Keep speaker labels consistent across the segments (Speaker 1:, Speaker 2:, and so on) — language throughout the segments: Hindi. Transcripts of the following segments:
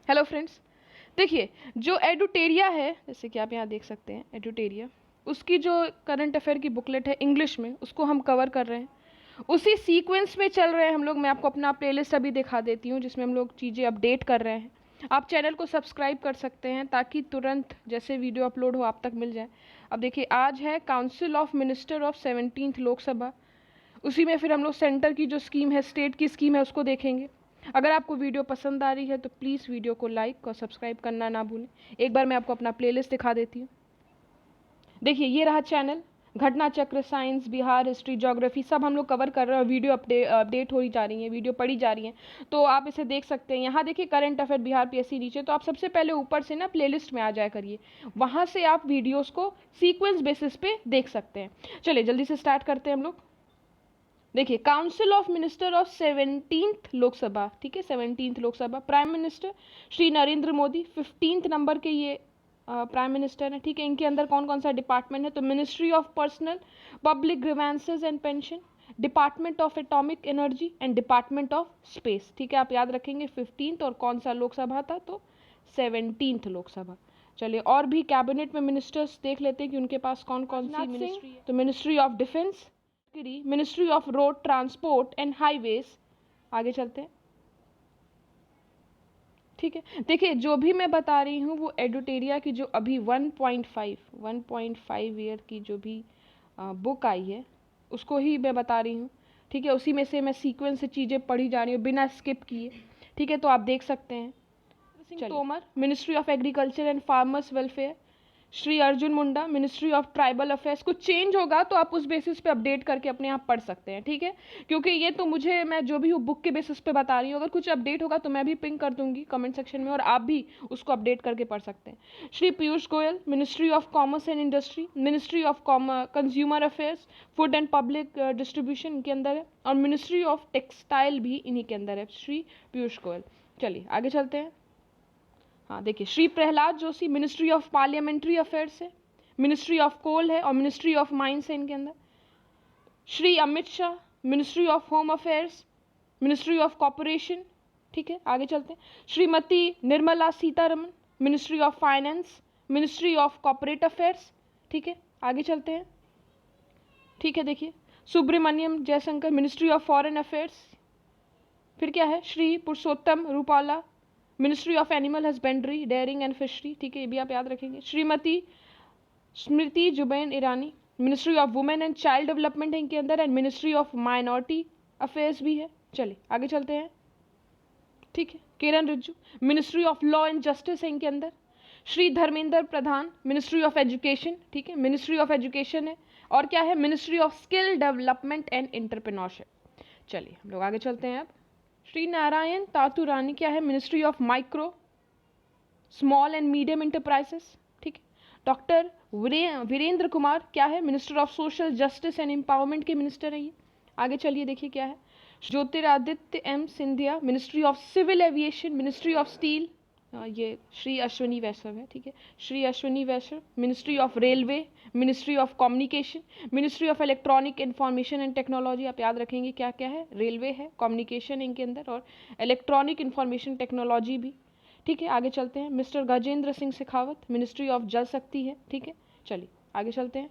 Speaker 1: हेलो फ्रेंड्स, देखिए जो एडुटेरिया है, जैसे कि आप यहाँ देख सकते हैं एडुटेरिया, उसकी जो करंट अफेयर की बुकलेट है इंग्लिश में, उसको हम कवर कर रहे हैं। उसी सीक्वेंस में चल रहे हैं हम लोग। मैं आपको अपना प्लेलिस्ट अभी दिखा देती हूँ जिसमें हम लोग चीज़ें अपडेट कर रहे हैं। आप चैनल को सब्सक्राइब कर सकते हैं ताकि तुरंत जैसे वीडियो अपलोड हो आप तक मिल जाए। अब देखिए, आज है council of minister of 17th Lok Sabha. उसी में फिर हम लोग सेंटर की जो स्कीम है, स्टेट की स्कीम है, उसको देखेंगे। अगर आपको वीडियो पसंद आ रही है तो प्लीज़ वीडियो को लाइक और सब्सक्राइब करना ना भूलें। एक बार मैं आपको अपना प्लेलिस्ट दिखा देती हूँ। देखिए, ये रहा चैनल। घटना चक्र, साइंस, बिहार, हिस्ट्री, ज्योग्राफी सब हम लोग कवर कर रहे हैं और वीडियो अपडेट हो ही जा रही है, वीडियो पढ़ी जा रही है, तो आप इसे देख सकते हैं। यहाँ देखिए करंट अफेयर बिहार पीएससी नीचे, तो आप सबसे पहले ऊपर से ना प्लेलिस्ट में आ जाया करिए, वहाँ से आप वीडियोज़ को सीक्वेंस बेसिस पे देख सकते हैं। चलिए जल्दी से स्टार्ट करते हैं हम लोग। देखिए, council of minister of 17th Lok Sabha, ठीक है, 17th Lok Sabha. Prime minister Shri Narendra Modi 15th number के ये प्राइम मिनिस्टर हैं, ठीक है। इनके अंदर कौन कौन सा डिपार्टमेंट है, तो ministry of personnel public grievances and pension, department of atomic energy and department of space, ठीक है। आप याद रखेंगे 15th, और कौन सा लोकसभा था, तो 17th लोकसभा। चलिए, और भी कैबिनेट में मिनिस्टर्स देख लेते हैं कि उनके पास कौन कौन सी मिनिस्ट्री है। तो ministry of defence, ministry of road transport and highways. आगे चलते हैं, ठीक है। देखिए, जो भी मैं बता रही हूँ वो एडुटेरिया की जो अभी 1.5 ईयर की जो भी बुक आई है उसको ही मैं बता रही हूँ, ठीक है। उसी में से मैं सीक्वेंस से चीज़ें पढ़ी जा रही हूँ बिना स्किप किए, ठीक है। तो आप देख सकते हैं। Singh Tomar, ministry of agriculture and farmers welfare. Shri Arjun Munda, ministry of tribal affairs. कुछ चेंज होगा तो आप उस बेसिस पे अपडेट करके अपने आप पढ़ सकते हैं, ठीक है। क्योंकि ये तो मैं जो भी हूँ बुक के बेसिस पे बता रही हूँ। अगर कुछ अपडेट होगा तो मैं भी पिंक कर दूंगी कमेंट सेक्शन में, और आप भी उसको अपडेट करके पढ़ सकते हैं। Shri Piyush Goyal, ministry of commerce and industry, ministry of consumer affairs, food and public distribution के अंदर है, और मिनिस्ट्री ऑफ टेक्सटाइल भी इन्हीं के अंदर है, श्री पीयूष गोयल। चलिए आगे चलते हैं। हाँ देखिए, Shri Prahlad Joshi, ministry of parliamentary affairs है, मिनिस्ट्री ऑफ कोल है, और मिनिस्ट्री ऑफ माइंस है इनके अंदर। Shri Amit Shah, ministry of home affairs, ministry of corporation, ठीक है। आगे चलते हैं। Shrimati Nirmala Sitharaman, ministry of finance, ministry of corporate affairs, ठीक है। आगे चलते हैं, ठीक है। देखिए, Subrahmanyam Jaishankar, ministry of foreign affairs. फिर क्या है, Shri Purushottam Rupala, ministry of animal husbandry, dairying and fishery, ठीक है, ये भी आप याद रखेंगे। Shrimati Smriti Zubin Irani, ministry of women and child development है इनके अंदर, and ministry of minority affairs भी है। चलिए आगे चलते हैं, ठीक है। Kiren Rijiju, ministry of law and justice है इनके अंदर। Shri Dharmendra Pradhan, ministry of education, ठीक है, मिनिस्ट्री ऑफ एजुकेशन है। और क्या है, ministry of skill development and entrepreneurship. चलिए हम लोग आगे चलते हैं अब। श्री नारायण तातुरानी क्या है, ministry of micro small and medium enterprises, ठीक है। डॉक्टर वीरेंद्र कुमार क्या है, minister of social justice and empowerment के मिनिस्टर हैं ये। आगे चलिए देखिए क्या है। Jyotiraditya M Scindia, ministry of civil aviation, ministry of steel, ये श्री अश्वनी वैष्णव है, ठीक है। Shri Ashwini Vaishnaw, ministry of railway, ministry of communication, ministry of electronic information and technology. आप याद रखेंगे क्या क्या है, रेलवे है, कम्युनिकेशन इनके अंदर, और इलेक्ट्रॉनिक इंफॉर्मेशन टेक्नोलॉजी भी, ठीक है। आगे चलते हैं। Mister Gajendra Singh Shekhawat, ministry of Jal Shakti है, ठीक है। चलिए आगे चलते हैं।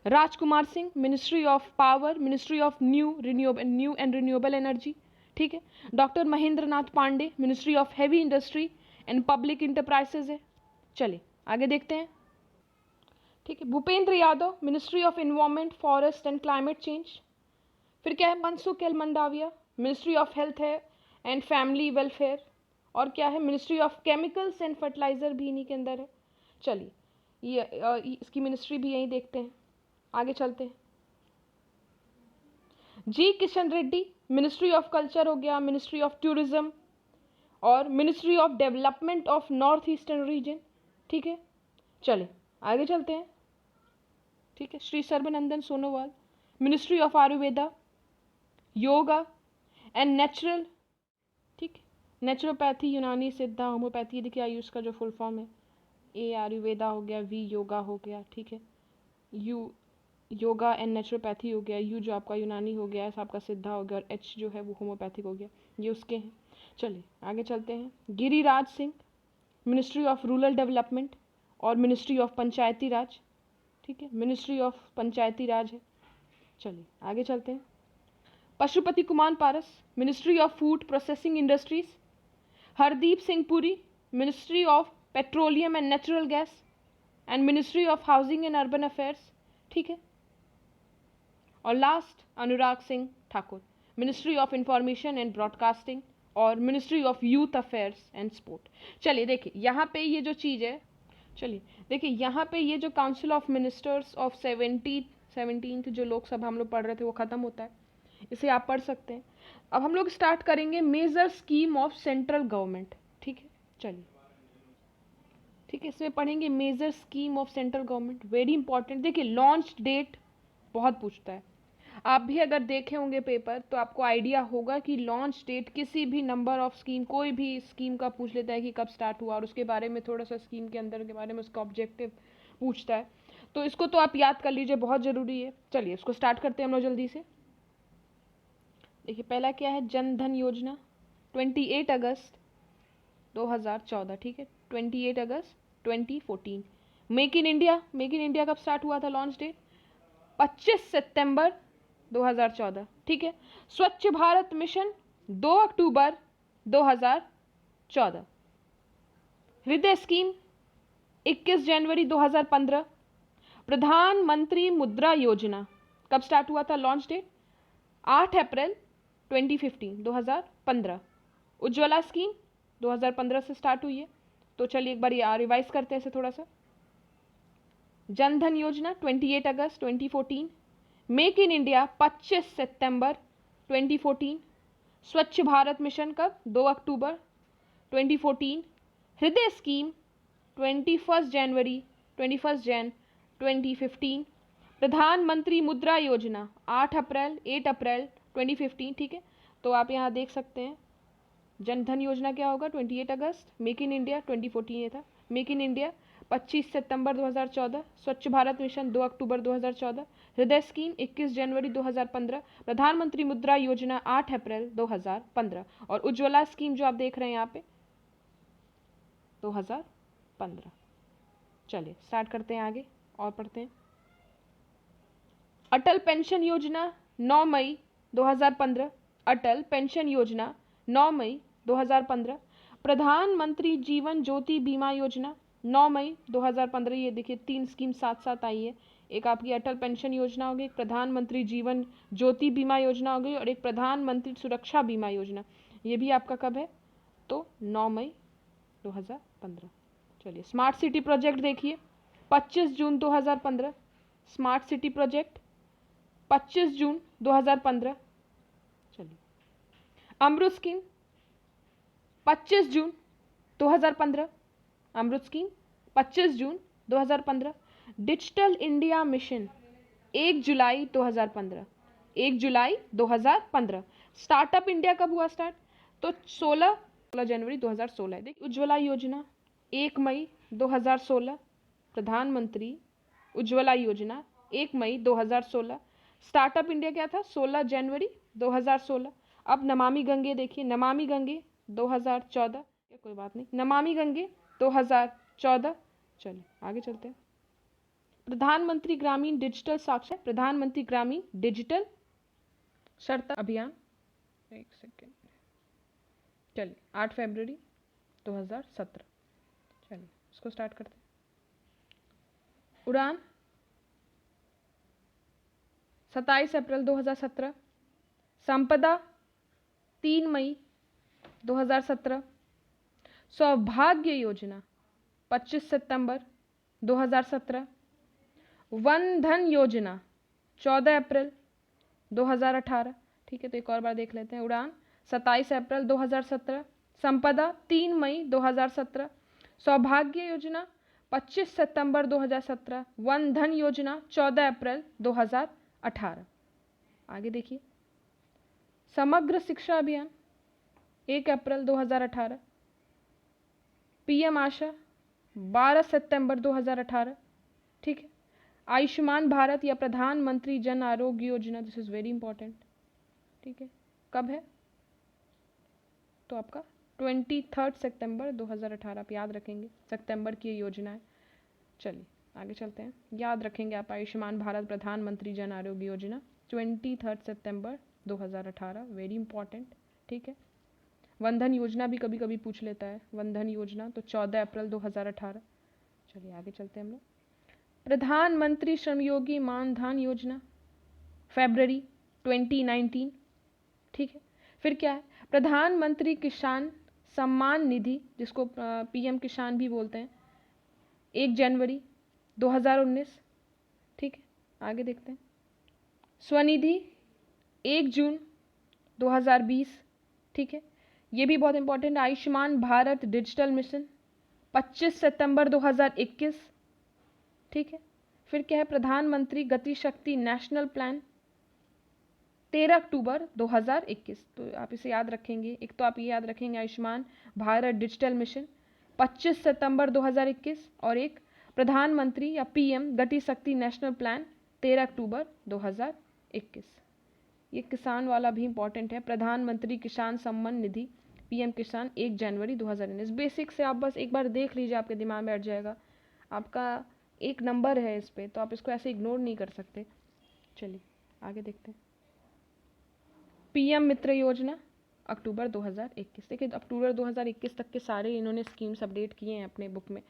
Speaker 1: Rajkumar Singh, ministry of power, ministry of new and renewable energy, ठीक है। Doctor Mahendra Nath Pandey, ministry of heavy industry and public enterprises है। चलिए आगे देखते हैं, ठीक है। Bhupender Yadav, ministry of environment, forest and climate change. फिर क्या है, Mansukh L Mandaviya, ministry of health है एंड फैमिली वेलफेयर। और क्या है, ministry of chemicals and fertilizer भी इन्हीं के अंदर है। चलिए इसकी मिनिस्ट्री भी यहीं देखते हैं। आगे चलते हैं। G Kishan Reddy, ministry of culture हो गया, मिनिस्ट्री ऑफ टूरिज्म, और ministry of development of north eastern region, ठीक है। चलिए आगे चलते हैं, ठीक है। Shri Sarbanandan Sonowal, ministry of Ayurveda, yoga and natural, ठीक है। नेचुरोपैथी, यूनानी, सिद्धा, होम्योपैथी, देखिए आयुष का जो फुल फॉर्म है, ए आयुर्वेदा हो गया, वी योगा हो गया, ठीक है। यू योगा एंड नेचुरोपैथी हो गया, यू जो आपका यूनानी हो गया, एस आपका सिद्धा हो गया, और एच जो है वो होम्योपैथिक हो गया, ये उसके हैं। चलिए आगे चलते हैं। Giriraj Singh, ministry of rural development और मिनिस्ट्री ऑफ पंचायती राज, ठीक है, मिनिस्ट्री ऑफ पंचायती राज है। चलिए आगे चलते हैं। Pashupati Kumar Paras, ministry of food processing industries. Hardeep Singh Puri, ministry of petroleum and natural gas and ministry of housing and urban affairs, ठीक है। और last Anurag Singh Thakur, ministry of information and broadcasting और ministry of youth affairs and sport. चलिए देखिए यहाँ पे ये जो चीज़ है, चलिए देखिए यहाँ पे ये जो council of ministers of 17th जो लोकसभा हम लोग पढ़ रहे थे वो ख़त्म होता है, इसे आप पढ़ सकते हैं। अब हम लोग स्टार्ट करेंगे major scheme of central government, ठीक है। चलिए ठीक है, इसमें पढ़ेंगे major scheme of central government, very important. देखिए लॉन्च डेट बहुत पूछता है, आप भी अगर देखे होंगे पेपर तो आपको आइडिया होगा कि लॉन्च डेट किसी भी नंबर ऑफ स्कीम, कोई भी स्कीम का पूछ लेता है कि कब स्टार्ट हुआ और उसके बारे में थोड़ा सा स्कीम के अंदर के बारे में उसका ऑब्जेक्टिव पूछता है, तो इसको तो आप याद कर लीजिए, बहुत ज़रूरी है। चलिए इसको स्टार्ट करते हैं हम लोग जल्दी से। देखिए पहला क्या है, जन धन योजना, 28 अगस्त 2014, ठीक है, 28 अगस्त 2014। Make in India, make in India कब स्टार्ट हुआ था, लॉन्च डेट 25 सितंबर 2014, ठीक है। स्वच्छ भारत मिशन 2 अक्टूबर 2014। हृदय स्कीम 21 जनवरी 2015। प्रधानमंत्री मुद्रा योजना कब स्टार्ट हुआ था, लॉन्च डेट 8 अप्रैल 2015। उज्ज्वला स्कीम 2015 से स्टार्ट हुई है, तो चलिए एक बार रिवाइज करते हैं इसे थोड़ा सा। जन धन योजना 28 अगस्त 2014। मेक इन इंडिया 25 सितंबर 2014। स्वच्छ भारत मिशन कब, 2 अक्टूबर 2014। हृदय स्कीम 21 जनवरी 2015। प्रधानमंत्री मुद्रा योजना 8 अप्रैल 2015, ठीक है। तो आप यहाँ देख सकते हैं जन धन योजना क्या होगा 28 अगस्त, मेक इन इंडिया 2014 ये था, मेक इन इंडिया 25 सितंबर 2014, स्वच्छ भारत मिशन 2 अक्टूबर 2014, हृदय स्कीम 21 जनवरी 2015, प्रधानमंत्री मुद्रा योजना 8 अप्रैल 2015 और उज्ज्वला स्कीम जो आप देख रहे हैं यहाँ पे 2015। चलिए स्टार्ट करते हैं आगे और पढ़ते हैं। अटल पेंशन योजना 9 मई 2015, अटल पेंशन योजना 9 मई 2015। प्रधानमंत्री जीवन ज्योति बीमा योजना 9 मई 2015। ये देखिए 3 स्कीम साथ साथ आई है, एक आपकी अटल पेंशन योजना होगी, एक प्रधानमंत्री जीवन ज्योति बीमा योजना होगी और एक प्रधानमंत्री सुरक्षा बीमा योजना। ये भी आपका कब है, तो 9 मई 2015। चलिए स्मार्ट सिटी प्रोजेक्ट देखिए 25 जून 2015, स्मार्ट सिटी प्रोजेक्ट 25 जून 2015। चलिए अमृत स्कीम 25 जून 2015, अमृत स्कीम 25 जून 2015। डिजिटल इंडिया मिशन 1 जुलाई 2015, 1 जुलाई 2015। स्टार्टअप इंडिया कब हुआ स्टार्ट, तो 16 जनवरी 2016 है। देखिए उज्ज्वला योजना 1 मई 2016, प्रधानमंत्री उज्ज्वला योजना 1 मई 2016। स्टार्टअप इंडिया क्या था, 16 जनवरी 2016। अब नमामि गंगे देखिए, नमामि गंगे 2014, या कोई बात नहीं, नमामि गंगे 2014। चलिए आगे चलते हैं। प्रधानमंत्री ग्रामीण डिजिटल साक्षर, प्रधानमंत्री ग्रामीण डिजिटल साक्षरता अभियान, एक सेकेंड, चलिए 8 फरवरी 2017। चलिए इसको स्टार्ट करते हैं। उड़ान 27 अप्रैल 2017। संपदा 3 मई 2017। सौभाग्य योजना 25 सितंबर 2017। वन धन योजना 14 अप्रैल 2018, ठीक है। तो एक और बार देख लेते हैं। उड़ान 27 अप्रैल 2017, संपदा 3 मई 2017, सौभाग्य योजना 25 सितंबर 2017, वन धन योजना 14 अप्रैल 2018। आगे देखिए। समग्र शिक्षा अभियान 1 अप्रैल 2018। पीएम आशा 12 सितंबर 2018, ठीक है। आयुष्मान भारत या प्रधानमंत्री जन आरोग्य योजना, दिस इज वेरी इंपॉर्टेंट, ठीक है, कब है, तो आपका 23 सितंबर 2018, आप याद रखेंगे, सितंबर की ये योजना है। चलिए आगे चलते हैं। याद रखेंगे आप आयुष्मान भारत प्रधानमंत्री जन आरोग्य योजना 23 सितंबर 2018, वेरी इंपॉर्टेंट। ठीक है, वंदन योजना भी कभी कभी पूछ लेता है, वंदन योजना तो 14 अप्रैल 2018। चलिए आगे चलते हैं हम लोग। प्रधानमंत्री श्रमयोगी मानधन योजना फरवरी 2019। ठीक है, फिर क्या है, प्रधानमंत्री किसान सम्मान निधि जिसको पीएम किसान भी बोलते हैं, 1 जनवरी 2019। ठीक है, आगे देखते हैं। स्वनिधि 1 जून 2020। ठीक है, ये भी बहुत important. Ayushman Bharat digital mission 25 सितंबर 2021। ठीक है, फिर क्या है, प्रधानमंत्री गति शक्ति नेशनल प्लान 13 अक्टूबर 2021। तो आप इसे याद रखेंगे। एक तो आप ये याद रखेंगे आयुष्मान भारत डिजिटल मिशन 25 सितंबर 2021, और एक प्रधानमंत्री या पीएम गति शक्ति नेशनल प्लान 13 अक्टूबर 2021। ये किसान वाला भी इंपॉर्टेंट है, प्रधानमंत्री किसान सम्मान निधि पीएम किसान 1 जनवरी 2019। बेसिक से आप बस एक बार देख लीजिए, आपके दिमाग में बैठ जाएगा। आपका एक नंबर है इस पे, तो आप इसको ऐसे इग्नोर नहीं कर सकते। चलिए आगे देखते हैं। पीएम मित्र योजना अक्टूबर 2021। देखिए अक्टूबर 2021 तक के सारे इन्होंने स्कीम्स अपडेट किए हैं अपने बुक में।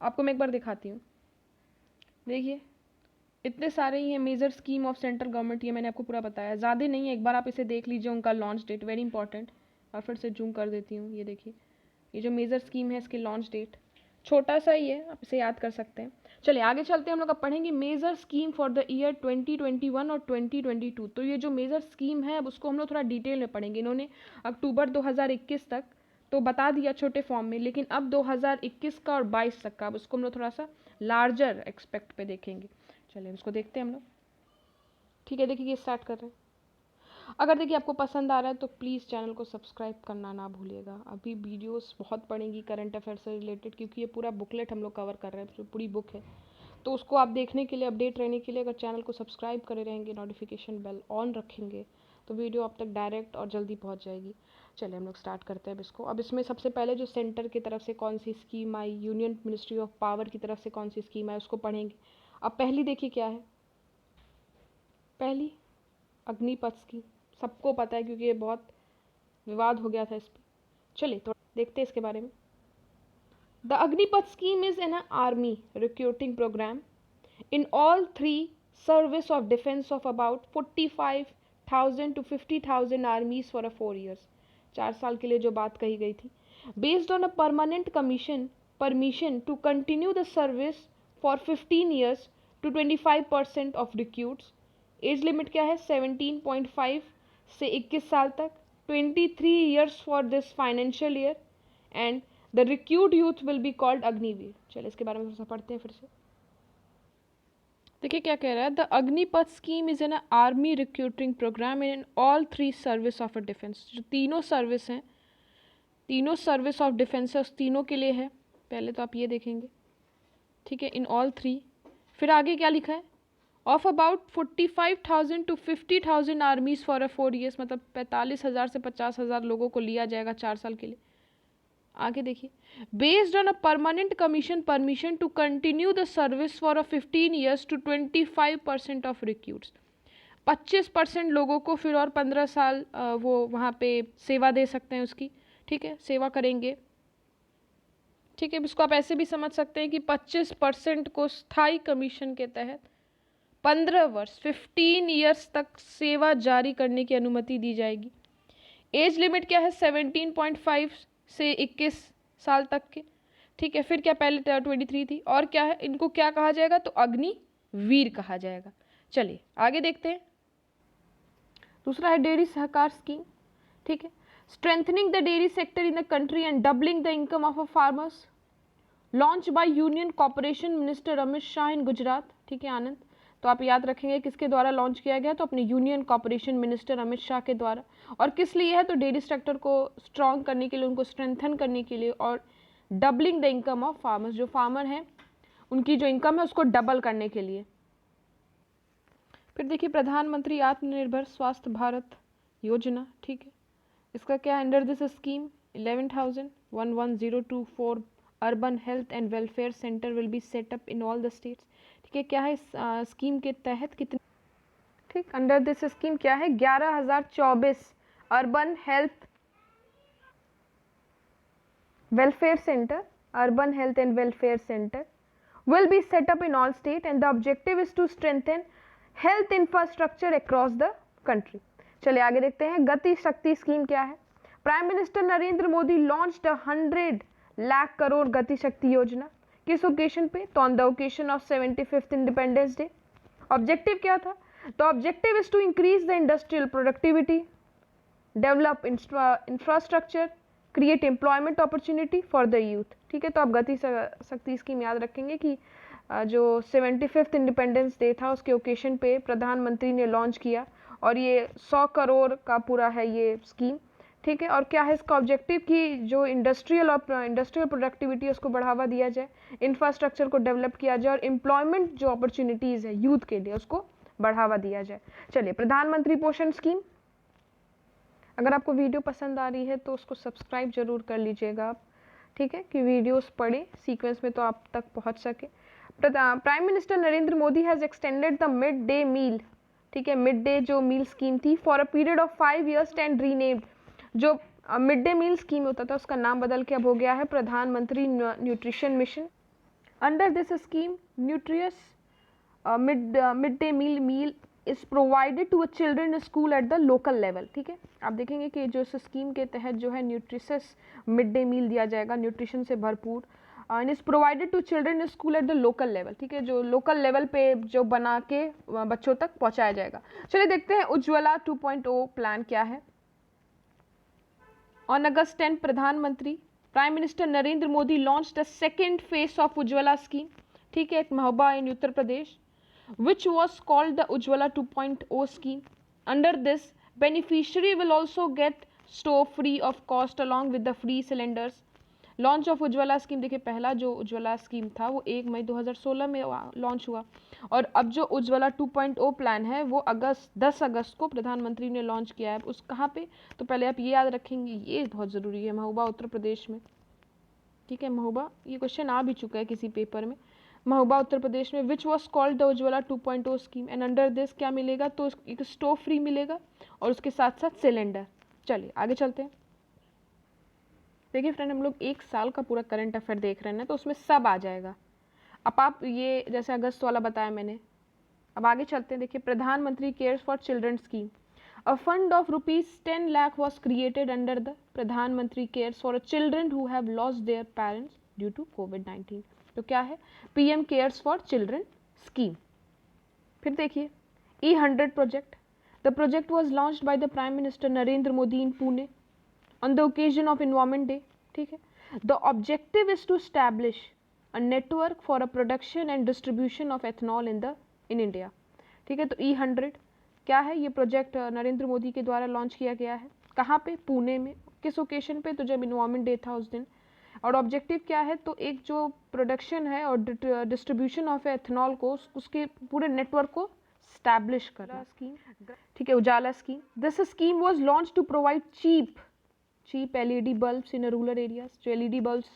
Speaker 1: आपको मैं एक बार दिखाती हूँ। देखिए इतने सारे ही हैं, major scheme of central government, ये मैंने आपको पूरा बताया, ज़्यादा नहीं है। एक बार आप इसे देख लीजिए, उनका लॉन्च डेट वेरी इंपॉर्टेंट। और फिर से जूम कर देती हूँ, ये देखिए ये जो मेजर स्कीम है इसकी लॉन्च डेट छोटा सा ही है, आप इसे याद कर सकते हैं। चलिए आगे चलते हैं। हम लोग अब पढ़ेंगे major scheme for the year 2021 और 2022। तो ये जो मेजर स्कीम है अब उसको हम लोग थोड़ा डिटेल में पढ़ेंगे। इन्होंने अक्टूबर 2021 तक तो बता दिया छोटे फॉर्म में, लेकिन अब 2021 का और 22 तक का अब उसको हम लोग थोड़ा सा लार्जर एक्सपेक्ट पे देखेंगे। चलिए उसको देखते हैं हम लोग। ठीक है, देखिए ये स्टार्ट कर रहे हैं। अगर देखिए आपको पसंद आ रहा है तो प्लीज़ चैनल को सब्सक्राइब करना ना भूलिएगा। अभी वीडियोस बहुत पड़ेंगी करंट अफेयर से रिलेटेड, क्योंकि ये पूरा बुकलेट हम लोग कवर कर रहे हैं, जो पूरी बुक है। तो उसको आप देखने के लिए, अपडेट रहने के लिए अगर चैनल को सब्सक्राइब करे रहेंगे, नोटिफिकेशन बेल ऑन रखेंगे, तो वीडियो आप तक डायरेक्ट और जल्दी पहुँच जाएगी। चलिए हम लोग स्टार्ट करते हैं अब इसको। अब इसमें सबसे पहले जो सेंटर की तरफ से कौन सी स्कीम आई, यूनियन मिनिस्ट्री ऑफ पावर की तरफ से कौन सी स्कीम आई, उसको पढ़ेंगे। अब पहली देखिए क्या है, पहली अग्निपथ स्कीम, सबको पता है क्योंकि ये बहुत विवाद हो गया था इस पर। चलिए तो देखते हैं इसके बारे में। The Agnipath scheme is an army recruiting program in all 3 service of defence of about 45,000 to 50,000 armies for 4 years। 4 साल के लिए जो बात कही गई थी। Based on a permanent commission permission to continue the service for 15 years to 25% of recruits. Age limit क्या है, 17.5 से 21 साल तक, 23 years for this financial year, and the recruit youth will be called Agniveer. चलिए इसके बारे में थोड़ा सा पढ़ते हैं फिर से। देखिए क्या कह रहा है, the Agnipath scheme is an army recruiting program in all 3 service of a defence. जो तीनों सर्विस हैं, तीनों सर्विस ऑफ डिफेंस है, उस तीनों के लिए है। पहले तो आप ये देखेंगे, ठीक है, इन ऑल 3। फिर आगे क्या लिखा है, of about 45,000 to 50,000 armies for 4 years, मतलब 45,000 से 50,000 लोगों को लिया जाएगा 4 साल के लिए। आगे देखिए, based on a permanent commission permission to continue the service for 15 years to 25% of recruits. 25% लोगों को फिर और 15 साल वो वहाँ पे सेवा दे सकते हैं उसकी। ठीक है, सेवा करेंगे। ठीक है, इसको आप ऐसे भी समझ सकते हैं कि 25% को स्थायी कमीशन के तहत 15 वर्ष 15 years तक सेवा जारी करने की अनुमति दी जाएगी। एज लिमिट क्या है, 17.5 से 21 साल तक के। ठीक है, फिर क्या, पहले 23 थी, और क्या है, इनको क्या कहा जाएगा, तो अग्निवीर कहा जाएगा। चलिए आगे देखते हैं। दूसरा है डेयरी सहकार स्कीम। ठीक है, strengthening the dairy sector in the country and doubling the income of a farmers, launch by union corporation minister Amit Shah in Gujarat. ठीक है, आनंद, तो आप याद रखेंगे किसके द्वारा लॉन्च किया गया, तो अपने union corporation minister Amit Shah के द्वारा। और किस लिए है, तो डेयरी सेक्टर को स्ट्रॉन्ग करने के लिए, उनको स्ट्रेंथन करने के लिए, और doubling the income of farmers, जो फार्मर हैं उनकी जो इनकम है उसको डबल करने के लिए। फिर देखिए प्रधानमंत्री आत्मनिर्भर स्वास्थ्य भारत योजना। ठीक है, इसका क्या है, under this scheme 11,000 urban health and welfare centre will be set up in all the states. ठीक है, क्या है इस स्कीम के तहत कितने, ठीक, अंडर दिस स्कीम क्या है, 11,024 urban health welfare center, urban health and welfare center will be set up in all state and the objective is to strengthen health infrastructure across the country। चलिए आगे देखते हैं, गति शक्ति स्कीम क्या है। Prime minister Narendra Modi launched 100 lakh crore Gati Shakti Yojana, किस ओकेशन पे, तो on the occasion of 75th independence day. Objective क्या था, तो objective is to increase the industrial productivity, develop infrastructure, create employment opportunity for the youth. ठीक है, तो आप गति शक्ति स्कीम याद रखेंगे कि जो 75th इंडिपेंडेंस डे था उसके ओकेशन पे प्रधानमंत्री ने लॉन्च किया और ये 100 करोड़ का पूरा है ये स्कीम। ठीक है, और क्या है इसका ऑब्जेक्टिव कि जो इंडस्ट्रियल प्रोडक्टिविटी उसको बढ़ावा दिया जाए, इंफ्रास्ट्रक्चर को डेवलप किया जाए और एम्प्लॉयमेंट जो अपॉर्चुनिटीज़ है यूथ के लिए उसको बढ़ावा दिया जाए। चलिए, प्रधानमंत्री पोषण स्कीम। अगर आपको वीडियो पसंद आ रही है तो उसको सब्सक्राइब जरूर कर लीजिएगा आप, ठीक है, कि वीडियोस पढ़ें सीक्वेंस में तो आप तक पहुंच सके। Prime minister Narendra Modi has extended the mid day meal, ठीक है, मिड डे जो मील स्कीम थी for a period of 5 years and renamed. जो मिड डे मील स्कीम होता था उसका नाम बदल के अब हो गया है Pradhan Mantri nutrition mission. Under this scheme nutritious mid day meal is provided to a children school at the local level. ठीक है, आप देखेंगे कि जो इस स्कीम के तहत जो है न्यूट्रिशस मिड डे मील दिया जाएगा, न्यूट्रिशन से भरपूर, and is provided to children school at the local level. ठीक है, जो लोकल लेवल पे जो बना के बच्चों तक पहुंचाया जाएगा। चलिए देखते हैं उज्ज्वला 2.0 प्लान क्या है। ऑन अगस्त 10 प्रधानमंत्री prime minister Narendra Modi launch the second phase of Ujjwala scheme. ठीक है, महोबा इन Uttar Pradesh, which was called the Ujjwala 2.0 scheme. Under this, beneficiary will also get stove free of cost along with the free cylinders. Launch of Ujjwala scheme, देखिए पहला जो उज्ज्वला स्कीम था वो 1 मई 2016 में लॉन्च हुआ और अब जो उज्ज्वला 2.0 प्लान है वो 10 अगस्त को प्रधानमंत्री ने लॉन्च किया है। उस कहाँ पे, तो पहले आप ये याद रखेंगे, ये बहुत ज़रूरी है, महोबा उत्तर प्रदेश में। ठीक है, महोबा, ये क्वेश्चन आ भी चुका है किसी पेपर में, महोबा उत्तर प्रदेश में, which was called the Ujjwala 2.0 scheme and under this क्या मिलेगा, तो एक स्टोव फ्री मिलेगा और उसके साथ साथ सिलेंडर। चलिए आगे चलते हैं। देखिए फ्रेंड, हम लोग 1 साल का पूरा करंट अफेयर देख रहे हैं तो उसमें सब आ जाएगा। अब आप ये जैसे अगस्त वाला बताया मैंने, अब आगे चलते हैं। देखिए, Pradhanmantri cares for children scheme, a fund of ₹10 lakh was created under the Pradhanmantri cares for children who have lost their parents due to कोविड-19। तो क्या है, PM cares for children scheme. फिर देखिए E100 project, the project was launched by the prime minister Narendra Modi in Pune on the occasion of environment day. ठीक है, the objective is to establish a network for a production and distribution of ethanol in India. ठीक है, तो E100 क्या है, ये प्रोजेक्ट नरेंद्र मोदी के द्वारा लॉन्च किया गया है। कहाँ पे, पुणे में। किस ओकेशन पे, तो जब एनवायरमेंट डे था उस दिन। और ऑब्जेक्टिव क्या है, तो एक जो प्रोडक्शन है और डिस्ट्रीब्यूशन ऑफ एथनॉल को उसके पूरे नेटवर्क को स्टैब्लिश करना स्कीम। ठीक है, Ujala scheme, this scheme was launch to provide cheap LED bulbs in rural areas. जो एलईडी बल्ब्स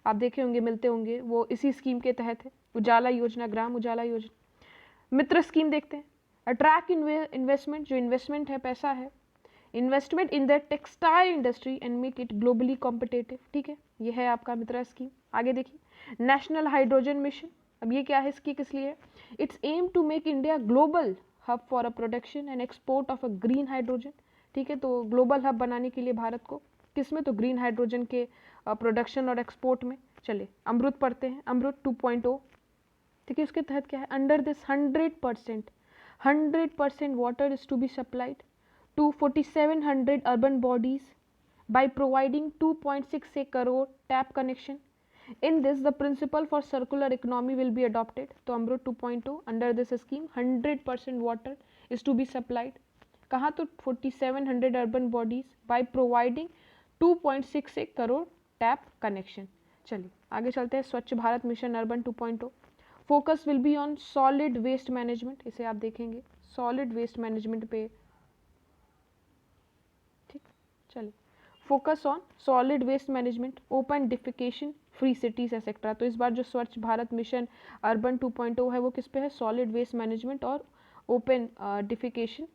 Speaker 1: आप देखे होंगे, मिलते होंगे, वो इसी स्कीम के तहत है, उजाला योजना, ग्राम उजाला योजना। मित्र स्कीम देखते हैं, अट्रैक्ट इन्वेस्टमेंट, जो इन्वेस्टमेंट है, पैसा है, investment in the textile industry and make it globally competitive. ठीक है, ये है आपका मित्रा स्कीम। आगे देखिए, नेशनल हाइड्रोजन मिशन, अब ये क्या है, इसकी किस लिए, it's aim to make India global hub for a production and export of a green hydrogen. ठीक है, तो ग्लोबल हब बनाने के लिए भारत को, किस में, तो ग्रीन हाइड्रोजन के प्रोडक्शन और एक्सपोर्ट में। चलिए अमृत पढ़ते हैं, अमृत 2.0। ठीक है, उसके तहत क्या है, under this 100% water is to be supplied to 4,700 urban bodies by providing 2.68 crore tap connection. In this, the principle for circular economy will be adopted. तो अमृत 2.0 under this scheme 100% water is to be supplied. कहाँ, तो 4,700 urban bodies by providing 2.68 crore tap connection. चलिए आगे चलते हैं, Swachh Bharat mission urban 2.0। Focus will be on solid waste management, इसे आप देखेंगे सॉलिड वेस्ट मैनेजमेंट पे। चलिए, focus on solid waste management, open defecation free cities etcetera. तो इस बार जो स्वच्छ भारत मिशन अर्बन 2.0 है वो किस पे है? सॉलिड वेस्ट मैनेजमेंट और ओपन डिफिकेशन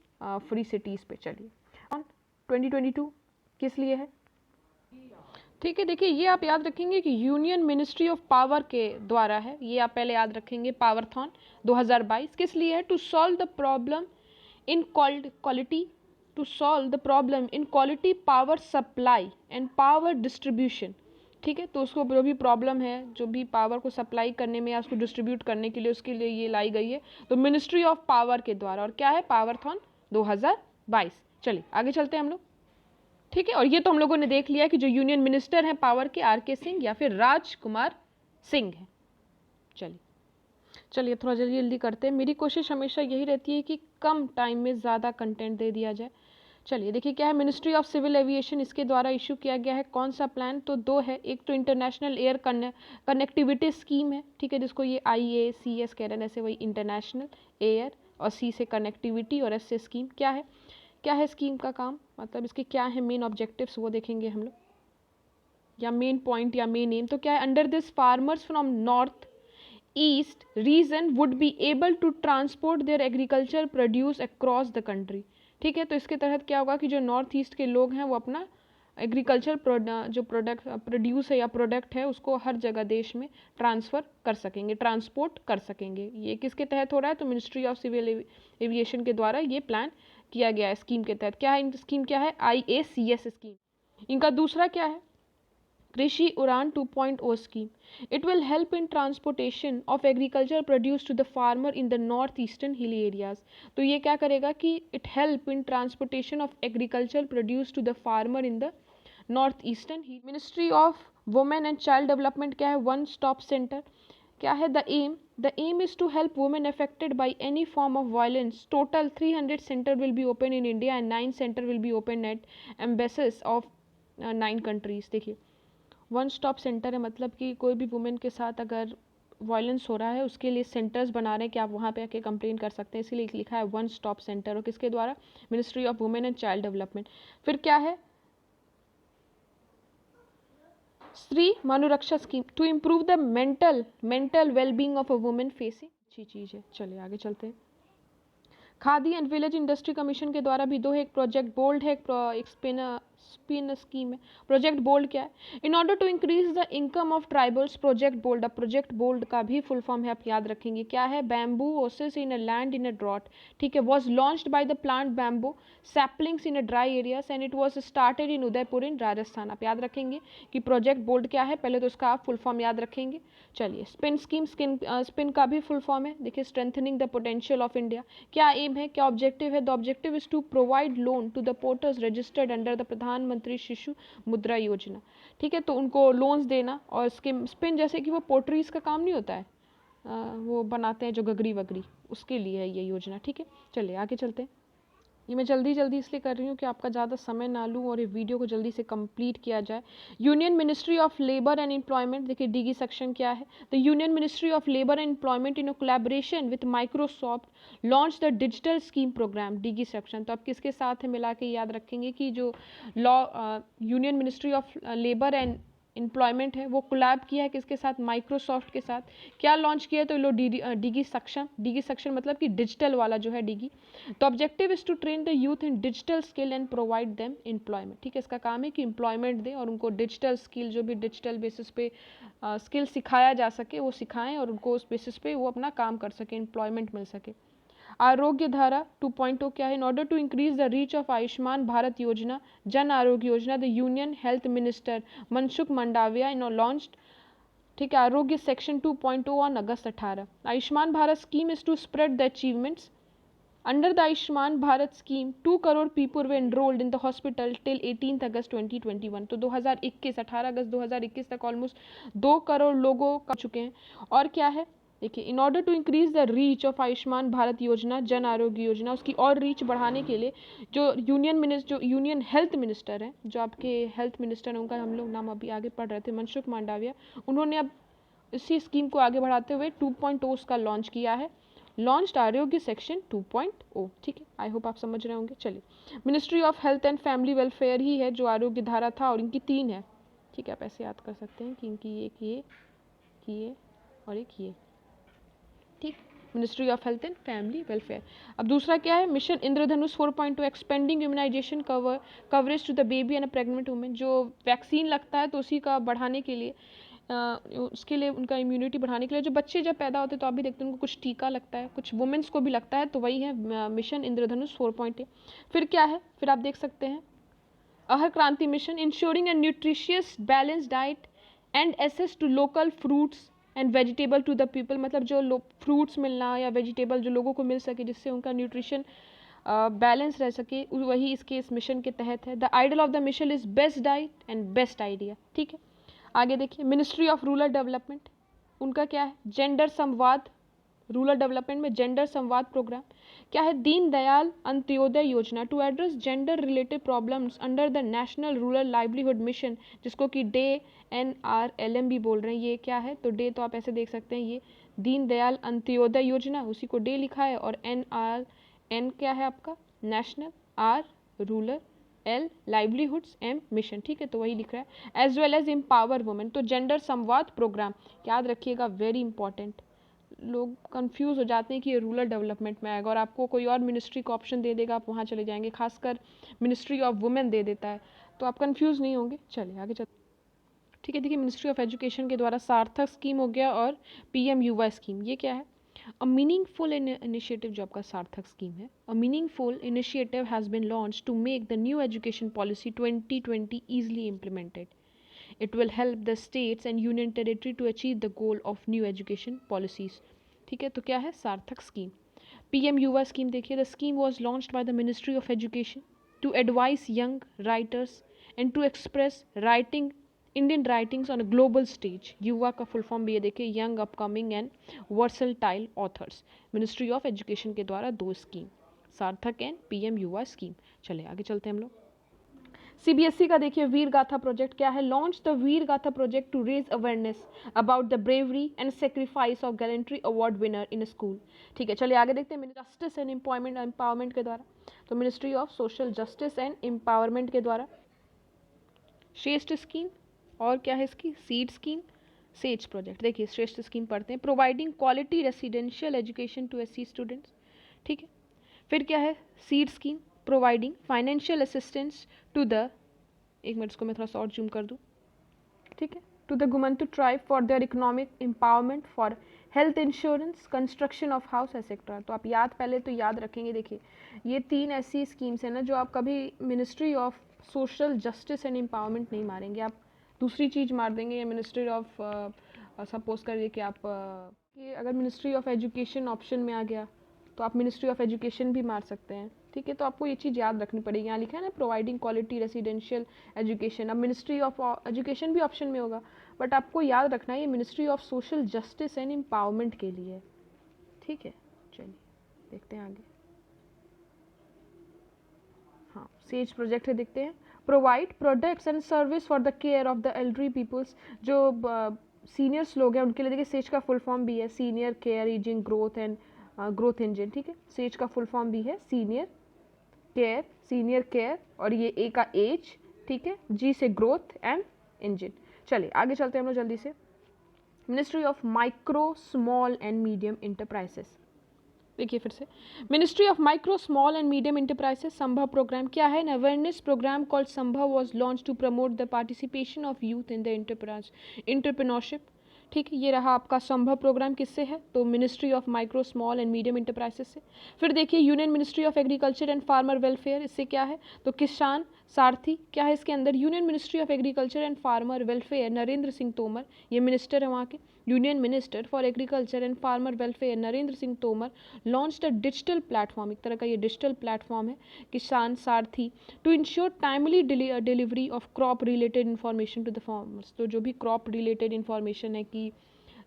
Speaker 1: फ्री सिटीज़ पे। चलिए, ऑन 2022 किस लिए है? ठीक है, देखिए ये आप याद रखेंगे कि यूनियन मिनिस्ट्री ऑफ पावर के द्वारा है, ये आप पहले याद रखेंगे। पावरथॉन 2022 किस लिए है? To solve the problem in quality, to solve the problem in quality power supply and power distribution. ठीक है, तो उसको जो भी प्रॉब्लम है, जो भी पावर को सप्लाई करने में या उसको डिस्ट्रीब्यूट करने के लिए, उसके लिए ये लाई गई है, तो मिनिस्ट्री ऑफ पावर के द्वारा। और क्या है? पावरथॉन 2022। चलिए आगे चलते हैं हम लोग। ठीक है, और ये तो हम लोगों ने देख लिया कि जो यूनियन मिनिस्टर हैं पावर के, आर के सिंह या फिर राजकुमार सिंह हैं। चलिए थोड़ा जल्दी जल्दी करते हैं। मेरी कोशिश हमेशा यही रहती है कि कम टाइम में ज़्यादा कंटेंट दे दिया जाए। चलिए देखिए क्या है, मिनिस्ट्री ऑफ सिविल एविएशन, इसके द्वारा इशू किया गया है कौन सा प्लान? तो दो है, एक तो इंटरनेशनल एयर कनेक्टिविटी स्कीम है, ठीक है, जिसको ये IACS कह रहे हैं, ऐसे वही इंटरनेशनल एयर, और C से कनेक्टिविटी और S से स्कीम। क्या है स्कीम का काम, मतलब इसके क्या है मेन ऑब्जेक्टिव्स, वो देखेंगे हम लोग, या मेन पॉइंट या मेन एम। तो क्या है? Under this farmers from north east region would be able to transport their agriculture produce across the country. ठीक है, तो इसके तहत क्या होगा कि जो नॉर्थ ईस्ट के लोग हैं वो अपना एग्रीकल्चर जो प्रोडक्ट प्रोड्यूस है या प्रोडक्ट है उसको हर जगह देश में ट्रांसफ़र कर सकेंगे, ट्रांसपोर्ट कर सकेंगे। ये किसके तहत हो रहा है? तो मिनिस्ट्री ऑफ सिविल एविएशन के द्वारा ये प्लान किया गया है स्कीम के तहत। क्या है स्कीम? क्या है? IACS scheme. इनका दूसरा क्या है? Krishi Udan 2.0 scheme. It will help in transportation of agriculture produce to the farmer in the north eastern hilly areas. तो ये क्या करेगा कि it help in transportation of agriculture produce to the farmer in the north eastern. Ministry of women and child development क्या है? One stop centre. क्या है the aim is to help women affected by any form of violence. Total 300 centre will be open in India and 9 centre will be open at embassies of 9 countries. देखिए वन स्टॉप सेंटर है, मतलब कि कोई भी वुमेन के साथ अगर वायलेंस हो रहा है उसके लिए सेंटर्स बना रहे हैं कि आप वहाँ पे आके कंप्लेन कर सकते हैं, इसीलिए लिखा है वन स्टॉप सेंटर। और किसके द्वारा? Ministry of women and child development. फिर क्या है? Stree Manuraksha scheme to improve the mental wellbeing of a women facing. अच्छी चीज़ है। चलिए आगे चलते हैं। Khadi and village industry commission के द्वारा भी दो है, एक प्रोजेक्ट बोल्ड है, एक स्पिन स्कीम है। प्रोजेक्ट बोल्ड क्या है? In order to increase the income of tribals, project bold. अब प्रोजेक्ट बोल्ड का भी फुल फॉर्म है, आप याद रखेंगे। क्या है? Bamboo oasis in a land in a drought. ठीक है, was launched by the plant bamboo saplings in a dry areas and it was started in Udaipur in Rajasthan. आप याद रखेंगे कि प्रोजेक्ट बोल्ड क्या है, पहले तो उसका आप फुल फॉर्म याद रखेंगे। चलिए स्पिन स्कीम, स्पिन का भी फुल फॉर्म है, देखिए strengthening the potential of India. क्या एम है, क्या ऑब्जेक्टिव है? The objective is to provide loan to the porters registered under the Pradhan Mantri Shishu मुद्रा योजना। ठीक है, तो उनको लोन्स देना। और स्पिन जैसे कि वो पोट्रीज का काम नहीं होता है, वो बनाते हैं जो गगरी वगरी, उसके लिए है ये योजना। ठीक है, चलिए आगे चलते हैं। ये मैं जल्दी इसलिए कर रही हूँ कि आपका ज़्यादा समय ना लूँ और ये वीडियो को जल्दी से कंप्लीट किया जाए। Union ministry of labour and employment, देखिए डीगी सेक्शन क्या है? The union ministry of labour and employment in collaboration with Microsoft launch the digital scheme program, digi section. तो आप किसके साथ है मिला के याद रखेंगे कि जो union ministry of labour and employment है वो कोलैब किया है किसके साथ? माइक्रोसॉफ्ट के साथ। क्या लॉन्च किया है? तो लो डीगी सेक्शन मतलब कि डिजिटल वाला जो है डीगी। तो objective is to train the youth in digital skill and provide them employment. ठीक है, इसका काम है कि एम्प्लॉयमेंट दें और उनको डिजिटल स्किल, जो भी डिजिटल बेसिस पे स्किल सिखाया जा सके वो सिखाएं और उनको उस बेसिस पे वो अपना काम कर सके, एम्प्लॉयमेंट मिल सके। आरोग्य धारा 2.0 क्या है? In order to increase the reach of Ayushman Bharat Yojana, Jan Arogya Yojana, the union health minister Mansukh Mandaviya in launched, ठीक है, Arogya section 2.0 on August 18। Ayushman Bharat scheme is to spread the achievements under the Ayushman Bharat scheme 2 crore people were enrolled in the hospital till 18 August 2021। तो 2021 18 अगस्त 2021 तक ऑलमोस्ट 2 करोड़ लोगों कर चुके हैं। और क्या है? देखिए in order to increase the reach of Ayushman Bharat Yojana, Jan Arogya योजना, उसकी और रीच बढ़ाने के लिए जो यूनियन हेल्थ मिनिस्टर हैं, जो आपके हेल्थ मिनिस्टर हैं, उनका हम लोग नाम अभी आगे पढ़ रहे थे, मनसुख मंडाविया, उन्होंने अब इसी स्कीम को आगे बढ़ाते हुए 2.0 उसका लॉन्च किया है। लॉन्च्ड आरोग्य सेक्शन 2.0। ठीक है, आई होप आप समझ रहे होंगे। चलिए, ministry of health and family welfare ही है जो आरोग्य धारा था, और इनकी 3 है। ठीक है, आप ऐसे याद कर सकते हैं कि इनकी एक ये और एक ये। ठीक, ministry of health and family welfare. अब दूसरा क्या है, mission Indradhanush 4.2 expanding immunisation coverage to the baby and pregnant women. जो वैक्सीन लगता है तो उसी का बढ़ाने के लिए, उसके लिए उनका इम्यूनिटी बढ़ाने के लिए, जो बच्चे जब पैदा होते हैं तो आप भी देखते हैं उनको कुछ टीका लगता है, कुछ वुमेन्स को भी लगता है, तो वही है मिशन इंद्रधनुष 4.8। फिर क्या है, फिर आप देख सकते हैं Ahar Kranti mission, ensuring a nutritious balance diet and access to local fruits and vegetable to the people. मतलब जो फ्रूट्स मिलना या वेजिटेबल जो लोगों को मिल सके, जिससे उनका न्यूट्रिशन बैलेंस रह सके, वही इस मिशन के तहत है। The ideal of the mission is best diet and best idea. ठीक है, आगे देखिए, मिनिस्ट्री ऑफ रूरल डेवलपमेंट, उनका क्या है, जेंडर संवाद। रूरल डेवलपमेंट में जेंडर संवाद प्रोग्राम क्या है, Deen Dayal Antyodaya Yojana to address gender related problems under the national rural livelihood mission, जिसको कि डे NRLM भी बोल रहे हैं। ये क्या है, तो डे तो आप ऐसे देख सकते हैं, ये दीन दयाल अंत्योदय योजना, उसी को डे लिखा है, और NRN क्या है आपका, national, R rural, L livelihoods, M mission. ठीक है, तो वही लिख रहा है। As well as empower women, तो जेंडर संवाद प्रोग्राम याद रखिएगा, वेरी इंपॉर्टेंट। लोग कंफ्यूज हो जाते हैं कि ये रूरल डेवलपमेंट में आएगा, और आपको कोई और मिनिस्ट्री का ऑप्शन दे देगा, आप वहाँ चले जाएंगे, खासकर मिनिस्ट्री ऑफ वुमेन दे देता है, तो आप कंफ्यूज नहीं होंगे। चलिए आगे चलते। ठीक है, देखिए, मिनिस्ट्री ऑफ एजुकेशन के द्वारा सार्थक स्कीम हो गया, और PM युवा स्कीम, ये क्या है, अ मीनिंगफुल इनिशिएटिव जो आपका सार्थक स्कीम है। A meaningful initiative has been launch to make the new education policy 2020 easily implemented. It will help the states and union territory to achieve the goal of new education policies. ठीक है, तो क्या है, Sarthak scheme. PM Yuva scheme देखिए, the scheme was launched by the ministry of education to advice young writers and to express writing Indian writings on a global stage. Yuva का फुल फॉर्म भी ये देखिए, young upcoming and versatile authors. Ministry of education के द्वारा 2 स्कीम, सार्थक एंड PM युवा स्कीम। चले आगे चलते हैं हम लोग। CBSE का देखिए, वीर गाथा प्रोजेक्ट क्या है, launch the Veer Gatha project to raise awareness about the bravery and sacrifice of gallantry award winner in school. ठीक है, चलिए आगे देखते हैं, जस्टिस एंड एम्पावरमेंट के द्वारा, तो ministry of social justice and empowerment के द्वारा श्रेष्ठ स्कीम, और क्या है इसकी, सीड स्कीम, सेज प्रोजेक्ट। देखिए, श्रेष्ठ स्कीम पढ़ते हैं, providing quality residential education to SC students. ठीक है, फिर क्या है, seed scheme, providing financial assistance to the, एक मिनट, इसको मैं थोड़ा सा और जूम कर दूँ। ठीक है, to the Ghumantu tribe for their economic empowerment, for health insurance, construction of house etcetera. तो आप पहले तो याद रखेंगे, देखिए ये 3 ऐसी स्कीम्स हैं ना जो आप कभी ministry of social justice and empowerment नहीं मारेंगे, आप दूसरी चीज़ मार देंगे, या मिनिस्ट्री ऑफ, सपोज करिए कि आप कि अगर मिनिस्ट्री ऑफ एजुकेशन ऑप्शन में आ गया तो आप मिनिस्ट्री ऑफ एजुकेशन भी मार सकते हैं। ठीक है, तो आपको ये चीज़ याद रखनी पड़ेगी। यहाँ लिखा है ना, प्रोवाइडिंग क्वालिटी रेसिडेंशियल एजुकेशन, अब मिनिस्ट्री ऑफ एजुकेशन भी ऑप्शन में होगा, बट आपको याद रखना है ये ministry of social justice and empowerment के लिए है। ठीक है, चलिए देखते हैं आगे। हाँ, सेज प्रोजेक्ट है, देखते हैं, provide products and service for the care of the elderly peoples. जो सीनियर्स लोग हैं उनके लिए, देखिए सेज का फुल फॉर्म भी है, senior care ageing growth and growth engine. ठीक है, सेज का फुल फॉर्म भी है सीनियर केयर, और ये ए का एज, ठीक है, जी से ग्रोथ एंड इंजन। चलिए आगे चलते हैं हम लोग जल्दी से। Ministry of micro small and medium enterprises, देखिए फिर से, ministry of micro small and medium enterprises Sambhav program क्या है, an awareness program called Sambhav was launch to promote the participation of youth in the entrepreneurship. ठीक है, ये रहा आपका संभव प्रोग्राम, किससे है, तो ministry of micro small and medium enterprises से। फिर देखिए, union ministry of agriculture and farmer welfare, इससे क्या है, तो किसान सारथी क्या है इसके अंदर, union ministry of agriculture and farmer welfare, Narendra Singh Tomar ये मिनिस्टर है वहाँ के, union minister for agriculture and farmer welfare Narendra Singh Tomar launch the digital platform, एक तरह का ये डिजिटल प्लेटफॉर्म है Kisan Sarathi, to ensure timely delivery of crop related information to the farmers. तो जो भी क्रॉप रिलेटेड इन्फॉर्मेशन है कि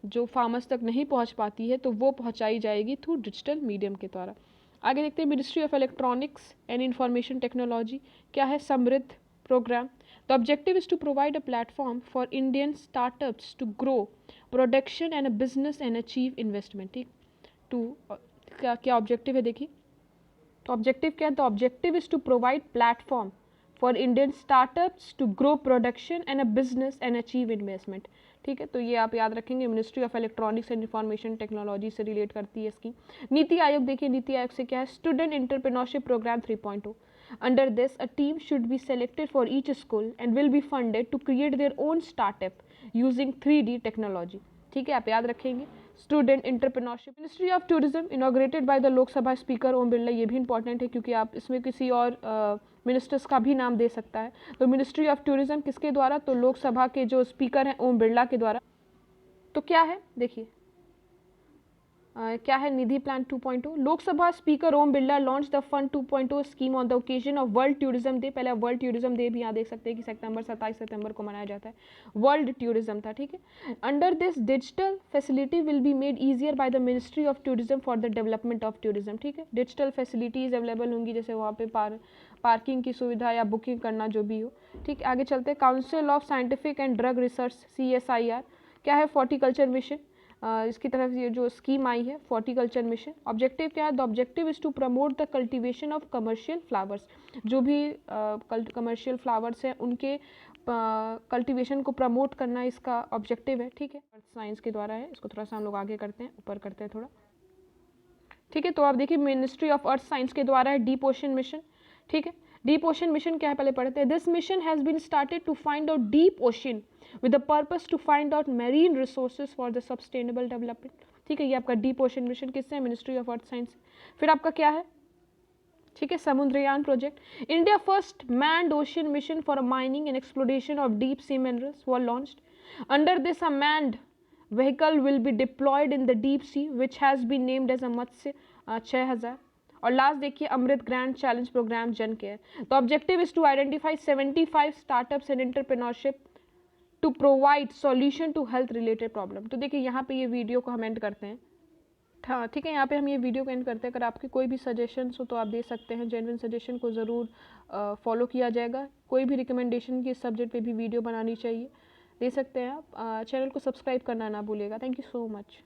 Speaker 1: जो फार्मर्स तक नहीं पहुंच पाती है, तो वो पहुंचाई जाएगी थ्रू डिजिटल मीडियम के द्वारा। आगे देखते हैं, ministry of electronics and information technology क्या है, Samriddh program. The objective is to provide a platform for Indian startups to grow production and a business and achieve investment. ठीक, टू इसका क्या ऑब्जेक्टिव है देखिए। तो ऑब्जेक्टिव क्या है? तो objective is to provide platform for Indian startups to grow production and a business and achieve investment. ठीक है, तो ये आप याद रखेंगे, ministry of electronics and information technology से रिलेट करती है इसकी। नीति आयोग देखिए, नीति आयोग से क्या है? Student entrepreneurship program 3.0। Under this, a team should be selected for each school and will be funded to create their own startup using 3D technology। ठीक है, आप याद रखेंगे। Student entrepreneurship. Ministry of tourism inaugurated by the Lok Sabha speaker Om Birla, ये भी इंपॉर्टेंट है क्योंकि आप इसमें किसी और मिनिस्टर्स का भी नाम दे सकता है। तो मिनिस्ट्री ऑफ टूरिज्म किसके द्वारा? तो लोकसभा के जो स्पीकर हैं ओम बिरला के द्वारा। तो क्या है देखिए, क्या है Nidhi plan 2.0? Lok Sabha speaker Om Birla launch the fund 2.0 scheme on the occasion of world tourism day. पहले वर्ल्ड टूरिज्म डे भी यहाँ देख सकते हैं कि 27 सितंबर को मनाया जाता है, वर्ल्ड टूरिज्म था। ठीक है, under this digital facility will be made easier bye the ministry of tourism for the development of tourism. ठीक है, डिजिटल फैसिलिटीज अवेलेबल होंगी, जैसे वहाँ पे पार्किंग की सुविधा या बुकिंग करना जो भी हो। ठीक है, आगे चलते हैं। Council of scientific and drug research CSIR क्या है? हॉर्टिकल्चर मिशन, इसकी तरफ ये जो स्कीम आई है हॉर्टिकल्चर मिशन। ऑब्जेक्टिव क्या है? The objective is to promote the cultivation of commercial flowers. जो भी कमर्शियल फ्लावर्स हैं उनके कल्टीवेशन को प्रमोट करना इसका ऑब्जेक्टिव है। ठीक है, अर्थ साइंस के द्वारा है, इसको थोड़ा सा हम लोग आगे करते हैं, ऊपर करते हैं थोड़ा। ठीक है, तो आप देखिए मिनिस्ट्री ऑफ अर्थ साइंस के द्वारा है डीप ओशन मिशन। ठीक है, डीप ओशन मिशन क्या है पहले पढ़ते हैं। This mission has been started to find out deep ocean with the purpose to find out marine resources for the sustainable development। ठीक है, ये आपका डीप ओशन मिशन किससे है? Ministry of earth science. फिर आपका क्या है? ठीक है, Samudrayaan project. India first manned ocean mission for mining and exploration of deep sea minerals were launched. Under this a manned vehicle will be deployed in the deep sea which has been named as a Matsya 6000। और लास्ट देखिए Amrit grand challenge program Jan care. तो objective is to identify 75 startups and entrepreneurship to provide solution to health related problem. तो देखिए यहाँ पे ये वीडियो को हम एंड करते हैं। हाँ ठीक है, यहाँ पे हम ये वीडियो को एंड करते हैं। अगर आपके कोई भी सजेशंस हो तो आप दे सकते हैं, जेन्युइन सजेशन को ज़रूर फॉलो किया जाएगा। कोई भी रिकमेंडेशन की इस सब्जेक्ट पे भी वीडियो बनानी चाहिए, दे सकते हैं आप। चैनल को सब्सक्राइब करना ना भूलिएगा। Thank you so much.